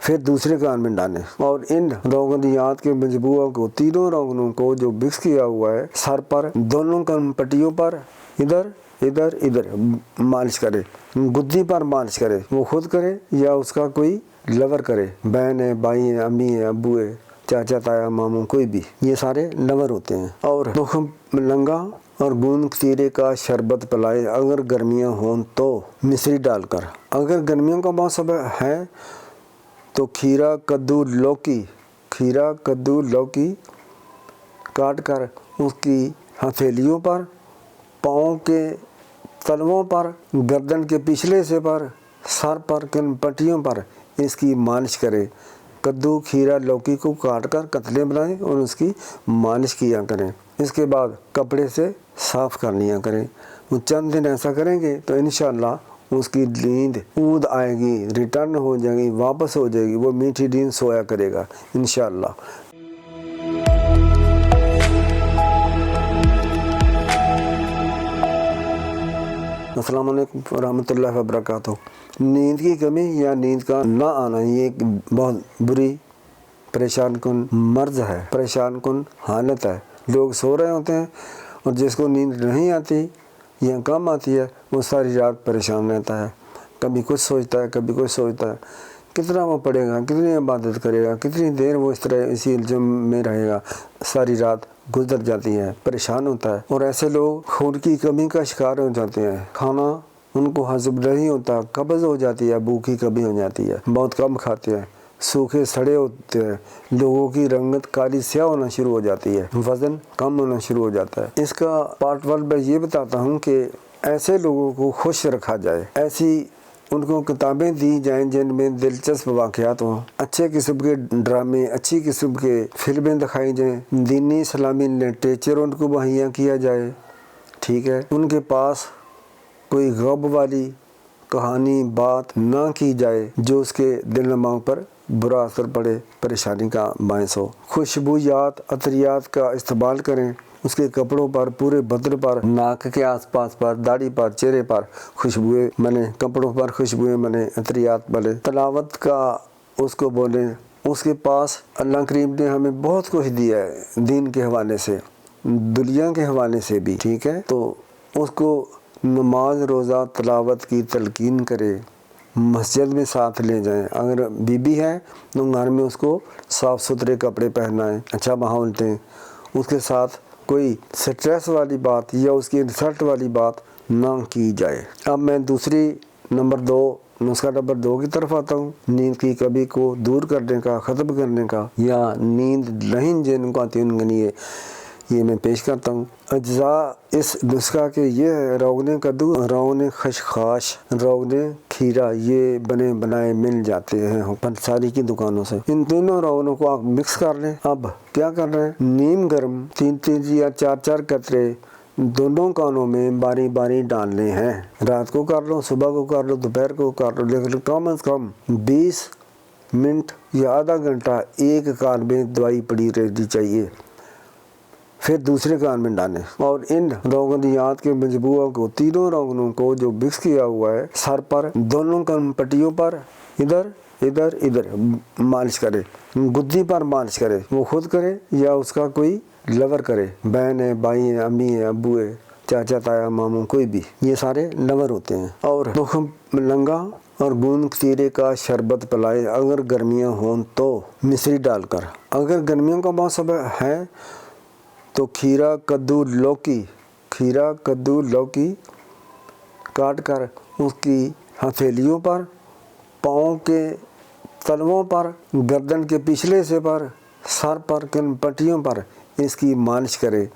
फिर दूसरे कान में डालें और इन रोगनियात के मजबूआ को तीनों रोगनों को जो मिक्स किया हुआ है सर पर, दोनों कान पट्टियों पर, इधर इधर इधर मालिश करे, गुद्दी पर मालिश करे, वो खुद करे या उसका कोई लवर करे, बहन है, भाई है, अम्मी है, अब्बू है, चाचा ताया मामू कोई भी, ये सारे लवर होते हैं। और लंगा और गूंद कतीरे का शरबत पिलाए अगर गर्मियाँ हों तो मिश्री डालकर। अगर गर्मियों का मौसम है तो खीरा कद्दू लौकी काट कर उसकी हथेलियों पर, पाँव के तलवों पर, गर्दन के पिछले हिस्से पर, सर पर, किन पट्टियों पर इसकी मालिश करें। कद्दू खीरा लौकी को काट कर कतले बनाएं और उसकी मालिश किया करें। इसके बाद कपड़े से साफ़ कर लिया करें। वो चंद दिन ऐसा करेंगे तो इंशाअल्लाह उसकी नींद ऊद आएगी, रिटर्न हो जाएगी, वापस हो जाएगी, वो मीठी नींद सोया करेगा इंशाअल्लाह। अस्सलाम वालेकुम रहमतुल्लाहि व बरकातुहू। नींद की कमी या नींद का ना आना ये एक बहुत बुरी परेशान कुन मर्ज है, परेशान कुन हालत है। लोग सो रहे होते हैं और जिसको नींद नहीं आती या कम आती है वो सारी रात परेशान रहता है। कभी कुछ सोचता है, कभी कुछ सोचता है। कितना वो पढ़ेगा, कितनी इबादत करेगा, कितनी देर वो इस तरह इसी इल्ज़म में रहेगा, सारी रात गुजर जाती है, परेशान होता है। और ऐसे लोग खून की कमी का शिकार हो जाते हैं, खाना उनको हजम नहीं होता, कब्ज़ हो जाती है, भूख की कमी हो जाती है, बहुत कम खाते हैं, सूखे सड़े होते हैं, लोगों की रंगत काली स्याह होना शुरू हो जाती है, वज़न कम होना शुरू हो जाता है। इसका पार्ट 1 में ये बताता हूँ कि ऐसे लोगों को खुश रखा जाए, ऐसी उनको किताबें दी जाएं जिनमें दिलचस्प वाक़यात हों, अच्छे किस्म के ड्रामे, अच्छी किस्म के फिल्में दिखाई जाएं, दीनी इस्लामी लिटरेचर उनको मुहैया किया जाए, ठीक है। उनके पास कोई गम वाली कहानी बात ना की जाए जो उसके दिल दिमाग पर बुरा असर पड़े, परेशानी का बायस हो। खुशबूयात अतरियात का इस्तेमाल करें, उसके कपड़ों पर, पूरे बदन पर, नाक के आसपास पर, दाढ़ी पर, चेहरे पर खुशबुएं बने, कपड़ों पर खुशबुएं बने, अतरियात बने। तलावत का उसको बोले। उसके पास अल्लाह करीम ने हमें बहुत कुछ दिया है दीन के हवाले से, दुनिया के हवाले से भी, ठीक है। तो उसको नमाज रोज़ा तलावत की तलकीन करे, मस्जिद में साथ ले जाएं। अगर बीबी है तो घर में उसको साफ़ सुथरे कपड़े पहनाएं, अच्छा माहौल दें, उसके साथ कोई स्ट्रेस वाली बात या उसकी इंसल्ट वाली बात ना की जाए। अब मैं नुस्खा नंबर 2 की तरफ आता हूँ। नींद की कमी को दूर करने का, ख़त्म करने का, या नींद नहीं जिनको आती है उनके लिए ये मैं पेश करता हूँ। अज्जा इस नुस्खा के ये है: रोगने कद्दू, रोगने खशखाश, रोगने खीरा, ये बने बनाए मिल जाते हैं पंसारी की दुकानों से। इन तीनों रोगनों को आप मिक्स कर लें। अब क्या कर रहे हैं, नीम गर्म 3-3 या 4-4 कतरे दोनों कानों में बारी बारी डालने हैं। रात को कर लो, सुबह को कर लो, दोपहर को कर लो, लेकिन कम अज़ कम 20 मिनट या आधा घंटा एक कान में दवाई पड़ी रहनी चाहिए। फिर दूसरे कान में डालें और इन रोगनियात के मजबूआ को तीनों रोगनों को जो मिक्स किया हुआ है सर पर, दोनों कान पट्टियों पर, इधर इधर इधर मालिश करे, गुद्दी पर मालिश करे, वो खुद करे या उसका कोई लवर करे, बहन है, भाई है, अम्मी है, अब्बू है, चाचा ताया मामू कोई भी, ये सारे लवर होते हैं। और लंगा और गूंद कतीरे का शरबत पिलाए अगर गर्मियाँ हों तो मिश्री डालकर। अगर गर्मियों का मौसम है तो खीरा कद्दू लौकी काट कर उसकी हथेलियों पर, पाँव के तलवों पर, गर्दन के पिछले हिस्से पर, सर पर, किन पट्टियों पर इसकी मालिश करें।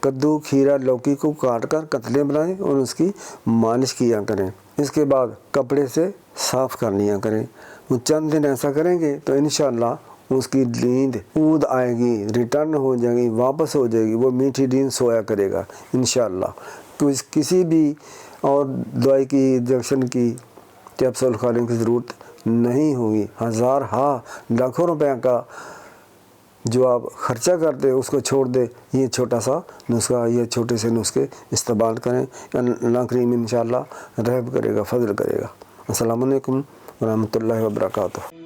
कद्दू खीरा लौकी को काट कर कतले बनाएं और उसकी मालिश किया करें। इसके बाद कपड़े से साफ़ कर लिया करें। वो चंद दिन ऐसा करेंगे तो इंशाअल्लाह उसकी नींद ऊद आएगी, रिटर्न हो जाएगी, वापस हो जाएगी, वो मीठी नींद सोया करेगा इंशाअल्लाह। किसी भी और दवाई की, इंजेक्शन की, कैप्सूल खाने की ज़रूरत नहीं होगी। लाखों रुपए का जो आप ख़र्चा करते हैं उसको छोड़ दे, ये छोटा सा नुस्खा, ये छोटे से नुस्खे इस्तेमाल करें। अल्लाह करीम इंशाअल्लाह रहम करेगा, फजल करेगा। अस्सलाम वालेकुम व रहमतुल्लाहि व बरकातुहू।